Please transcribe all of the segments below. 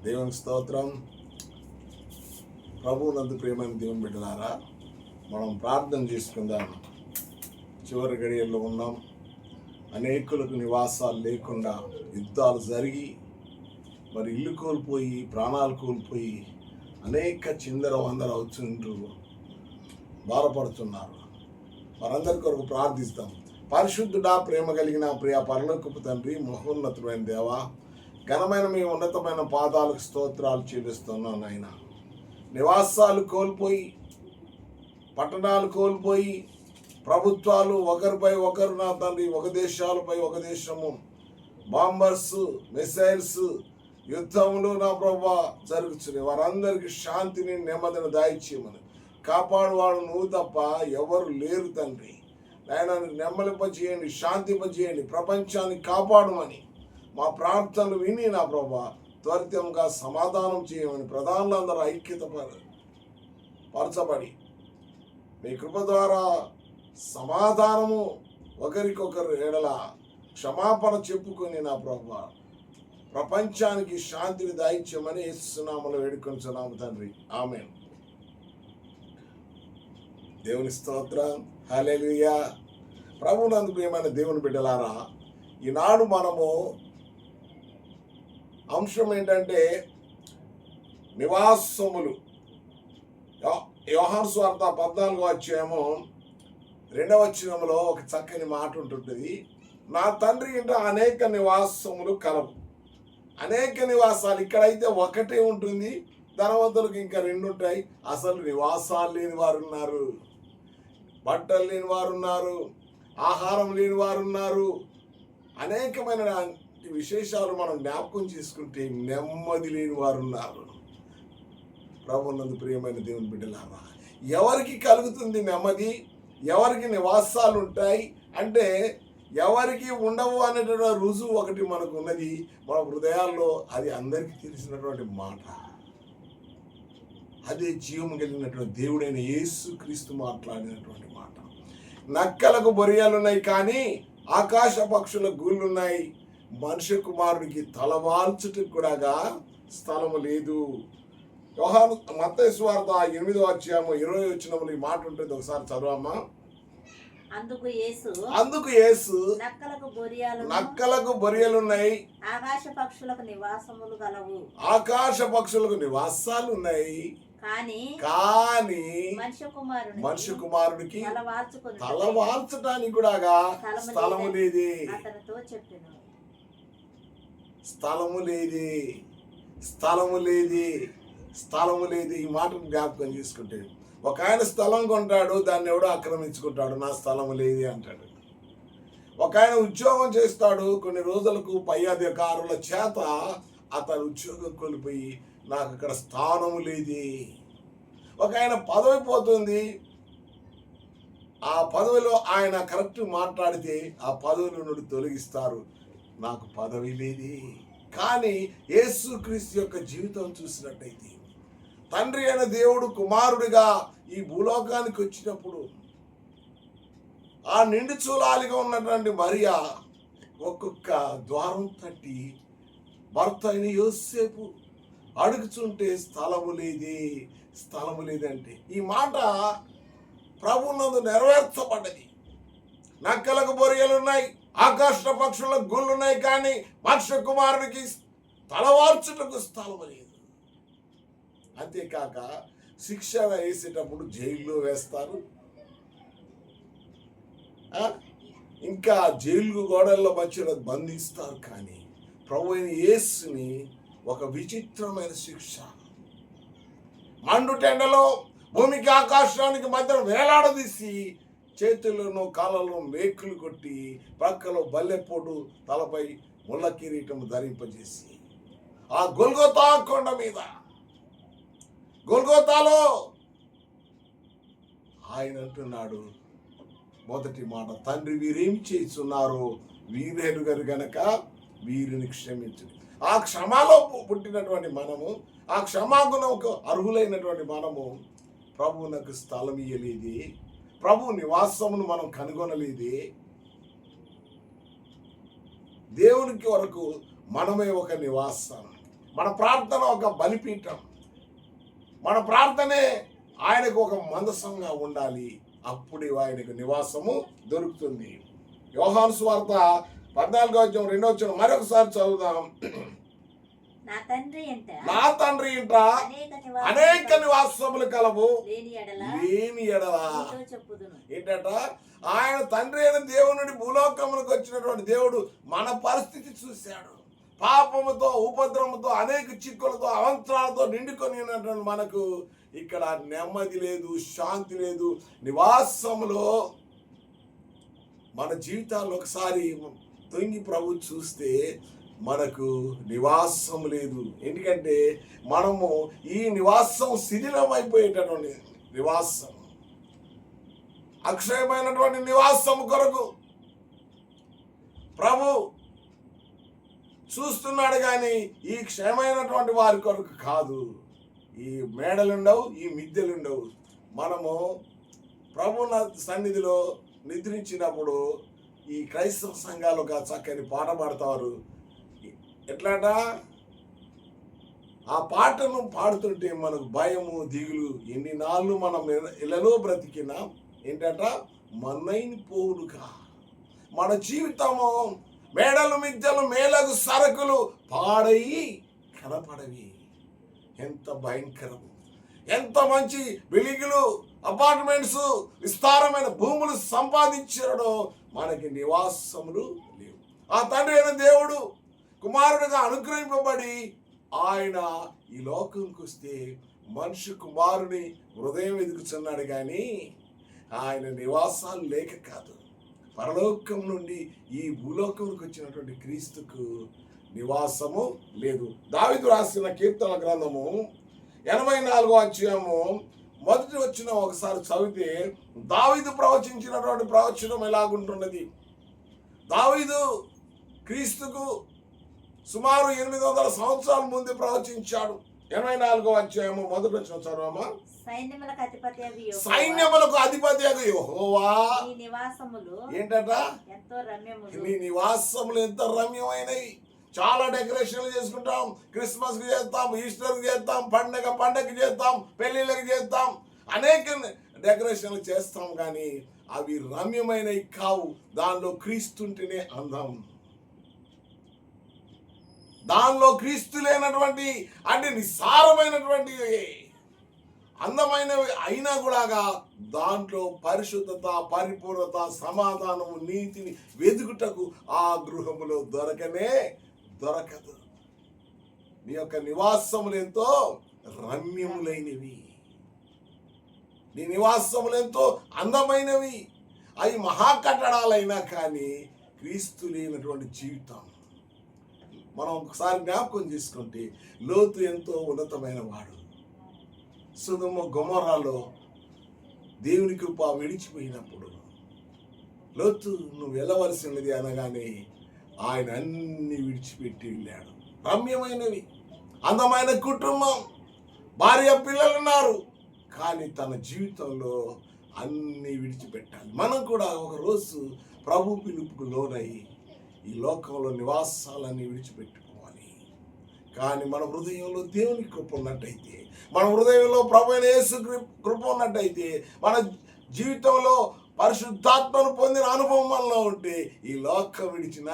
దేవుని స్తోత్రం. ప్రభువునందు ప్రియమైన దేవుని బిడ్డలారా, మనం ప్రార్థన చేసుకుందాం. చివరి గడియల్లో ఉన్నాం. అనేకులకు నివాసాలు లేకుండా యుద్ధాలు జరిగి మరి ఇల్లు కోల్పోయి ప్రాణాలు కోల్పోయి అనేక చిందర వందర అవుతుంటూ బాధపడుతున్నారు. వారందరి కొరకు ప్రార్థిస్తాం. పరిశుద్ధుడా, ప్రేమ కలిగిన ప్రియ పరలోకపు తండ్రి, మహోన్నతమైన దేవా, ఘనమైన మీ ఉన్నతమైన పాదాలకు స్తోత్రాలు చెల్లిస్తున్నాను నాయన. నివాసాలు కోల్పోయి, పట్టణాలు కోల్పోయి, ప్రభుత్వాలు ఒకరిపై ఒకరు నా తండ్రి, ఒక దేశాలపై ఒక దేశము బాంబర్స్, మిసైల్స్, యుద్ధములు నా ప్రభా జరుగుతున్నాయి. వారందరికీ శాంతిని, నెమ్మదిని దాయిచ్చేయమని. కాపాడువాడు నువ్వు తప్ప ఎవరు లేరు తండ్రి. నాయన నెమ్మదింపజేయండి, శాంతింపజేయండి, ప్రపంచాన్ని కాపాడమని మా ప్రార్థనలు విని నా ప్రభా త్వరితంగా సమాధానం చేయమని ప్రధానులందరూ ఐక్యత పరచబడి మీ కృప ద్వారా సమాధానము ఒకరికొకరు ఎడల క్షమాపణ చెప్పుకొని నా ప్రభా ప్రపంచానికి శాంతిని దాయిచ్యమని యేసునామములో వేడుకొంచున్నాము తండ్రి, ఆమేన్. దేవుని స్తోత్రం, హల్లెలూయా. ప్రభువునందు ప్రియమైన దేవుని బిడ్డలారా, ఈనాడు మనము అంశం ఏంటంటే నివాసములు. యోహాను సువార్త 14వ అధ్యాయము 2వ వచనంలో ఒక చక్కని మాట ఉంటుంటుంది. నా తండ్రి ఇంట అనేక నివాసములు కలవు. అనేక నివాసాలు. ఇక్కడైతే ఒకటే ఉంటుంది, ధనవంతులకు ఇంకా 2 ఉంటాయి. అసలు నివాసాలు లేని వారు ఉన్నారు, బట్టలు లేని వారు ఉన్నారు, ఆహారం లేని వారు ఉన్నారు. అనేకమైన విశేషాలు మనం జ్ఞాపకం చేసుకుంటే నెమ్మది లేని వారు ఉన్నారు. ప్రభువునందు ప్రియమైన దేవుని బిడ్డలారా, ఎవరికి కలుగుతుంది నెమ్మది? ఎవరికి నివాసాలు ఉంటాయి అంటే ఎవరికి ఉండవు అనేటువంటి రుజువు ఒకటి మనకు ఉన్నది మన హృదయాల్లో. అది అందరికీ తెలిసినటువంటి మాట. అదే జీవము కలిగినటువంటి దేవుడైన యేసుక్రీస్తు మాట్లాడినటువంటి మాట. నక్కలకు బొరియలున్నాయి కానీ ఆకాశ పక్షుల గూళ్ళున్నాయి, మనుష్య కుమారుడికి తలవాల్చుటకు కూడా స్థలము లేదు. యోహాను మత్తయి సువార్త 8వ అధ్యాయము 20వ వచనములో ఈ మాట ఉంటుంది. ఒకసారి చదవమ్మా. అందుకు యేసు నక్కలకు బొరియలున్నాయి, ఆకాశ పక్షులకు నివాసములు గలవు. ఆకాశ పక్షులకు నివాసాలు ఉన్నాయి కానీ మనుష్య కుమారుడికి తలవాల్చడానికి కూడా స్థలము లేదే. స్థలము లేదే, స్థలము లేదే, స్థలము లేదు. ఈ మాటను జ్ఞాపకం చేసుకుంటే ఒక ఆయన స్థలం కొంటాడు, దాన్ని ఎవడో ఆక్రమించుకుంటాడు, నా స్థలము లేదే అంటాడు. ఒక ఆయన ఉద్యోగం చేస్తాడు, కొన్ని రోజులకు పై అధికారుల చేత అతను ఉద్యోగం కోల్పోయి నాకు ఇక్కడ స్థానము లేదే. ఒక ఆయన పదవి పోతుంది, ఆ పదవిలో ఆయన కరెక్ట్ మాట్లాడితే ఆ పదవిలో నుండి తొలగిస్తారు, నాకు పదవి లేదే. కానీ యేసుక్రీస్తు యొక్క జీవితం చూసినట్టయితే తండ్రి అయిన దేవుడు కుమారుడిగా ఈ భూలోకానికి వచ్చినప్పుడు ఆ నిండు చూలాలిగా ఉన్నటువంటి మరియా ఒక్కొక్క ద్వారం తట్టి భర్త అయిన యోసేపు అడుగుచుంటే స్థలము లేదే, స్థలము లేదంటే ఈ మాట ప్రభువునందు నెరవేర్చబడ్డది. నక్కలకు బొరియలున్నాయి, ఆకాశ పక్షులకు గుళ్ళున్నాయి కానీ మనుష్య కుమారుడికి తలవార్చుటకు స్థలము లేదు. అంతేకాక శిక్షణ వేసేటప్పుడు జైల్లో వేస్తారు, ఇంకా జైలు గోడల్లో మధ్యలో బంధిస్తారు. కానీ ప్రభు అయిన యేసుని ఒక విచిత్రమైన శిక్ష, మండుటెండలో భూమికి ఆకాశానికి మధ్య వేలాడదీసి చేతులను కాళ్ళలో మేకులు కొట్టి ప్రక్కలో బల్లెపోటు తలపై ముళ్ళ కిరీటం ధరింపజేసి ఆ గొల్గొతా కొండ మీద గొల్గొతాలో ఆయన అంటున్నాడు మొదటి మాట, తండ్రి వీరేం చేస్తున్నారు వీరెరుగరు గనక వీరిని క్షమించు. ఆ క్షమాలో పుట్టినటువంటి మనము, ఆ క్షమాగుణకు అర్హులైనటువంటి మనము ప్రభువునకు స్థలం ఇయ్యలేదే, ప్రభు నివాసమును మనం కనుగొనలేదే. దేవునికి వరకు మనమే ఒక నివాసం. మన ప్రార్థన ఒక బలిపీఠం, మన ప్రార్థనే ఆయనకు ఒక మందసంగా ఉండాలి. అప్పుడు ఆయనకు నివాసము దొరుకుతుంది. యోహాను సువార్త 14:2 మరొకసారి చదువుదాం. నా తండ్రి ఇంట అనేక నివాసములు కలవు, లేని ఎడల చెప్పుదును. ఏంటట, ఆయన తండ్రి అయిన దేవుని భూలోకములకు వచ్చినటువంటి దేవుడు మన పరిస్థితి చూశాడు. పాపముతో, ఉపద్రవముతో, అనేక చిక్కులతో, అవంతరాలతో నిండుకొని ఉన్నటువంటి మనకు ఇక్కడ నెమ్మది లేదు, శాంతి లేదు. నివాసములో మన జీవితాల్లో ఒకసారి తొంగి ప్రభు చూస్తే మనకు నివాసం లేదు. ఎందుకంటే మనము ఈ నివాసం శిథిలం అయిపోయేటటువంటి నివాసం, అక్షయమైనటువంటి నివాసం కొరకు ప్రభు చూస్తున్నాడు, కానీ ఈ క్షయమైనటువంటి వారి కొరకు కాదు. ఈ మేడలుండవు, ఈ మిద్దెలుండవు. మనము ప్రభు సన్నిధిలో నిద్రించినప్పుడు ఈ క్రైస్తవ సంఘాలు ఒక చక్కని పాట పాడతారు. ఎట్లాట, ఆ పాటను పాడుతుంటే మనకు భయము, దిగులు, ఎన్ని నాళ్ళు మనం ఇళ్ళలో బ్రతికినా ఏంటట, మన్నైని పోవునుగా. మన జీవితము మేడలు, మిద్దెలు, మేలకు సరుకులు పాడయి కనపడవి. ఎంత భయంకరం! ఎంత మంచి బిల్డింగులు, అపార్ట్మెంట్స్, విస్తారమైన భూములు సంపాదించాడో మనకి నివాసములు లేవు. ఆ తండ్రి అయిన దేవుడు కుమారుడిగా అనుగ్రహింపబడి ఆయన ఈ లోకంకి వస్తే మనిషి కుమారుని హృదయం ఎదుగుతున్నాడు, కానీ ఆయన నివాసాలు లేక కాదు. పరలోకం నుండి ఈ భూలోకంకి వచ్చినటువంటి క్రీస్తుకు నివాసము లేదు. దావీదు రాసిన కీర్తన గ్రంథము 84వ అధ్యాయము మొదటి వచ్చిన ఒకసారి చదివితే దావీదు ప్రవచించినటువంటి ప్రవచనం ఎలాగుంటున్నది. దావీదు క్రీస్తుకు సుమారు 800 సంవత్సరాల ముందు ప్రవచించాడు. 84వ అధ్యాయము మొదటి వచ్చిన చదవమా. సైన్యములకు అధిపతి యెహోవా ఏంటట, నీ నివాసములు ఎంత రమ్యమైనవి. చాలా డెకరేషన్లు చేసుకుంటాం, క్రిస్మస్ కి చేస్తాం, ఈస్టర్ కి చేస్తాం, పండగకి చేస్తాం, పెళ్లిళ్ళకి చేస్తాం, అనేక డెకరేషన్లు చేస్తాం, కానీ అవి రమ్యమైనవి కావు. దానిలో క్రీస్తుంటేనే అందం. దానిలో క్రీస్తు లేనటువంటి అంటే నిస్సారమైనటువంటి అందమైనవి అయినా కూడా దాంట్లో పరిశుద్ధత, పరిపూర్ణత, సమాధానము, నీతిని వెతుకుటకు ఆ గృహములో దొరకదు. నీ యొక్క నివాసములు ఎంతో రమ్యములైనవి, నీ నివాసములు ఎంతో అందమైనవి. అవి మహాకట్టడాలైనా కానీ క్రీస్తు లేనటువంటి జీవితం. మనం ఒకసారి జ్ఞాపకం చేసుకుంటే లోతు ఎంతో ఉన్నతమైన వాడు. సొదొమ గొమొర్రాలో దేవుని కృప విడిచిపోయినప్పుడు లోతు నువ్వు వెళ్ళవలసినది అనగానే ఆయన అన్ని విడిచిపెట్టి వెళ్ళాడు. రమ్యమైనవి, అందమైన కుటుంబం, భార్య, పిల్లలు ఉన్నారు, కానీ తన జీవితంలో అన్ని విడిచిపెట్టాలి. మనం కూడా ఒకరోజు ప్రభు పిలుపుకు లోనై ఈ లోకంలో నివాసాలన్నీ విడిచిపెట్టుకోవాలి. కానీ మన హృదయంలో దేవుని కృప ఉన్నట్టయితే, మన హృదయంలో ప్రభు అయిన యేసు కృప ఉన్నట్టయితే, మన జీవితంలో పరిశుద్ధాత్మను పొందిన అనుభవం మనలో ఉంటే ఈ లోకం విడిచిన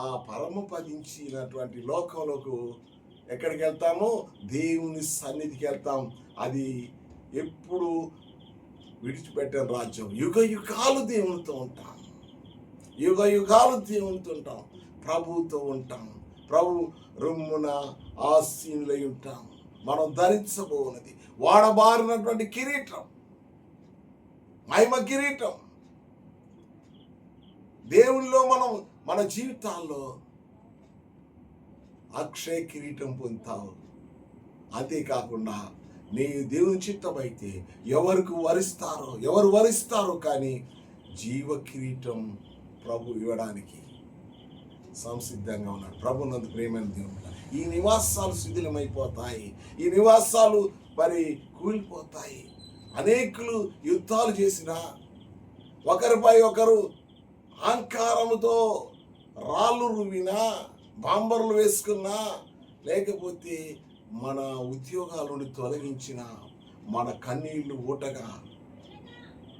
ఆ పరమపదించినటువంటి లోకంలోకి ఎక్కడికి వెళ్తాము? దేవుని సన్నిధికి వెళ్తాం. అది ఎప్పుడు విడిచిపెట్టని రాజ్యం. యుగ యుగాలు దేవునితో ఉంటాం, యుగ యుగాలు దేవునితో ఉంటాం, ప్రభువుతో ఉంటాం, ప్రభు రొమ్మున ఆసీనులై ఉంటాం. మనం ధరించబోనది వాడబారినటువంటి కిరీటం, మహిమ కిరీటం. దేవునిలో మనం మన జీవితాల్లో అక్షయ కిరీటం పొందుతావు. అంతేకాకుండా నీ దేవుని చిత్తమైతే ఎవరు వరిస్తారో కానీ జీవ కిరీటం ప్రభు ఇవ్వడానికి సంసిద్ధంగా ఉన్నాడు. ప్రభు నందు ప్రేమైన దేవుడు. ఈ నివాసాలు శిథిలమైపోతాయి, ఈ నివాసాలు మరి కూలిపోతాయి. అనేకులు యుద్ధాలు చేసినా, ఒకరిపై ఒకరు అహంకారముతో రాళ్ళు రువినా, బాంబర్లు వేసుకున్నా, లేకపోతే మన ఉద్యోగాల నుండి తొలగించిన, మన కన్నీళ్లు ఊటగా,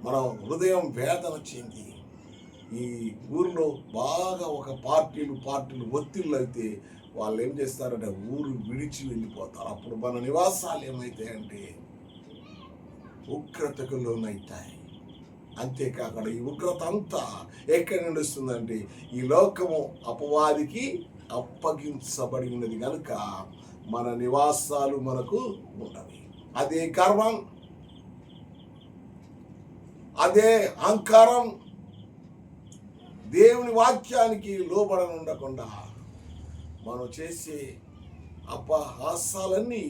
మన హృదయం వేదన చెంది ఈ ఊరిలో బాగా ఒక పార్టీలు ఒత్తిళ్ళు అయితే వాళ్ళు ఏం చేస్తారంటే ఊరు విడిచి వెళ్ళిపోతారు. అప్పుడు మన నివాసాలు ఏమవుతాయంటే ఉగ్రతకు లోనవుతాయి. అంతేకాకుండా ఈ ఉగ్రత అంతా ఎక్కడి నుండి వస్తుందంటే ఈ లోకము అపవాదికి అప్పగించబడి ఉన్నది కనుక మన నివాసాలు మనకు ఉండవి. అదే గర్వం, అదే అహంకారం, దేవుని వాక్యానికి లోబడని ఉండకుండా మనం చేసే అపహాసాలన్నీ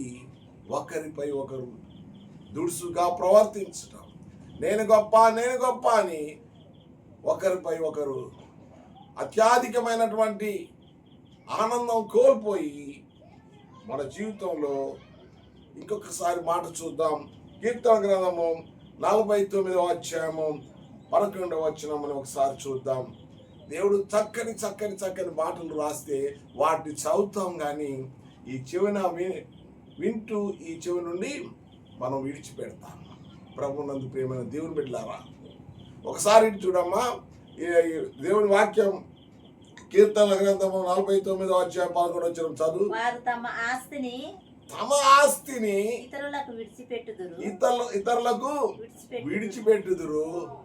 ఒకరిపై ఒకరు దుడుసుగా ప్రవర్తించటం, నేను గొప్ప అని ఒకరిపై ఒకరు అత్యధికమైనటువంటి ఆనందం కోల్పోయి మన జీవితంలో ఇంకొకసారి మాట చూద్దాం. కీర్తన గ్రంథము 49వ అధ్యాయము 11వ వచనం మనం ఒకసారి చూద్దాం. దేవుడు చక్కని మాటలు రాస్తే వాటిని చదువుతాం, కానీ ఈ చెవిన వింటూ ఈ చెవి నుండి మనం విడిచిపెడతాం. ప్రభునందు ప్రియమైన దేవుని బిడ్డలారా, ఒకసారి చూడమ్మా, దేవుని వాక్యం కీర్తన గ్రంథము 49వ అధ్యాయం 11వ వచనం చదువు. వారు తమ ఆస్తిని ఇతరులకు విడిచిపెట్టుదురు,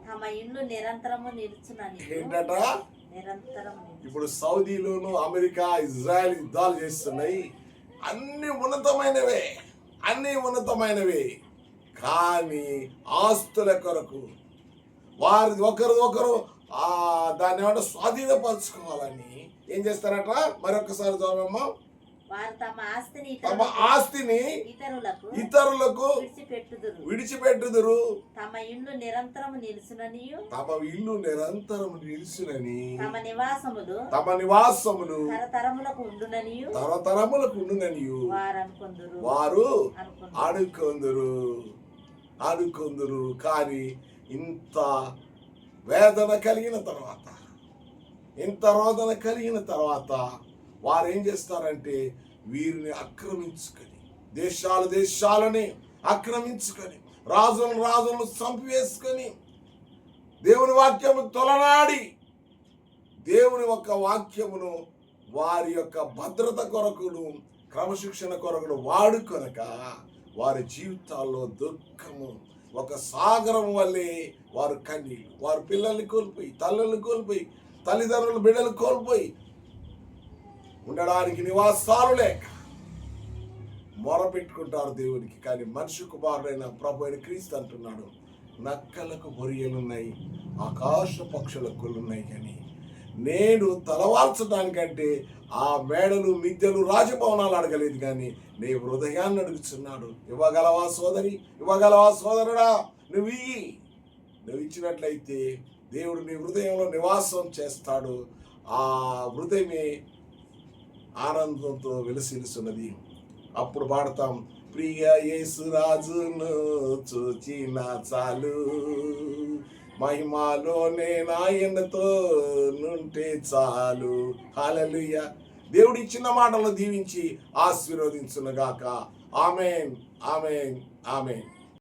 తమ ఇల్లు నిరంతరము నిలుచునని. ఏంటట? ఇప్పుడు సౌదీలోను, అమెరికా, ఇజ్రాయెల్ యుద్ధాలు చేస్తున్నాయి. అన్ని ఉన్నతమైనవే కానీ ఆస్తుల కొరకు వారి ఒకరు దాన్ని ఏమంటే స్వాధీనపరచుకోవాలని ఏం చేస్తారట? మరొకసారి చదవమ్మా. వారు తమ ఆస్తిని ఇతరులకు విడిచిపెట్టుదురు, తమ ఇల్లు నిరంతరము నిలుచునని, తమ నివాసములు తరతరములకు ఉండునని వారు అనుకొందురు. కానీ ఇంత వేదన కలిగిన తర్వాత వారు ఏం చేస్తారంటే వీరిని ఆక్రమించుకొని, దేశాలని ఆక్రమించుకొని, రాజులను చంపివేసుకొని, దేవుని వాక్యము తొలనాడి దేవుని యొక్క వాక్యమును వారి యొక్క భద్రత కొరకును, క్రమశిక్షణ కొరకును వాడుకొనక వారి జీవితాల్లో దుఃఖము ఒక సాగరం వల్లే వారు కన్నీళ్ళు, వారు పిల్లల్ని కోల్పోయి, తల్లుల్ని కోల్పోయి, తల్లిదండ్రులు బిడ్డలు కోల్పోయి, ఉండడానికి నివాసాలు లేక మొరపెట్టుకుంటారు దేవునికి. కానీ మనిషి కుమారుడైన ప్రభు అయిన క్రీస్తు అంటున్నాడు, నక్కలకు బొరియలున్నాయి, ఆకాశ పక్షులకు కొల్లున్నాయి, కానీ నేను తలవాల్చడానికంటే ఆ మేడలు, మిద్దెలు, రాజభవనాలు అడగలేదు, కానీ నీ హృదయాన్ని అడుగుతున్నాడు. ఇవ్వగలవా సోదరుడా? నువ్వు ఇచ్చినట్లయితే దేవుడు నీ హృదయంలో నివాసం చేస్తాడు. ఆ హృదయమే ఆనందంతో వెలసిల్లుతున్నది. అప్పుడు పాడతాం, ప్రియ యేసు రాజును చూచిన చాలు, మహిమలోనే నాయనతో నుంటే చాలు. హల్లెలూయా. దేవుడు ఇచ్చిన మాటలను దీవించి ఆశీర్వదించునుగాక. ఆమేన్.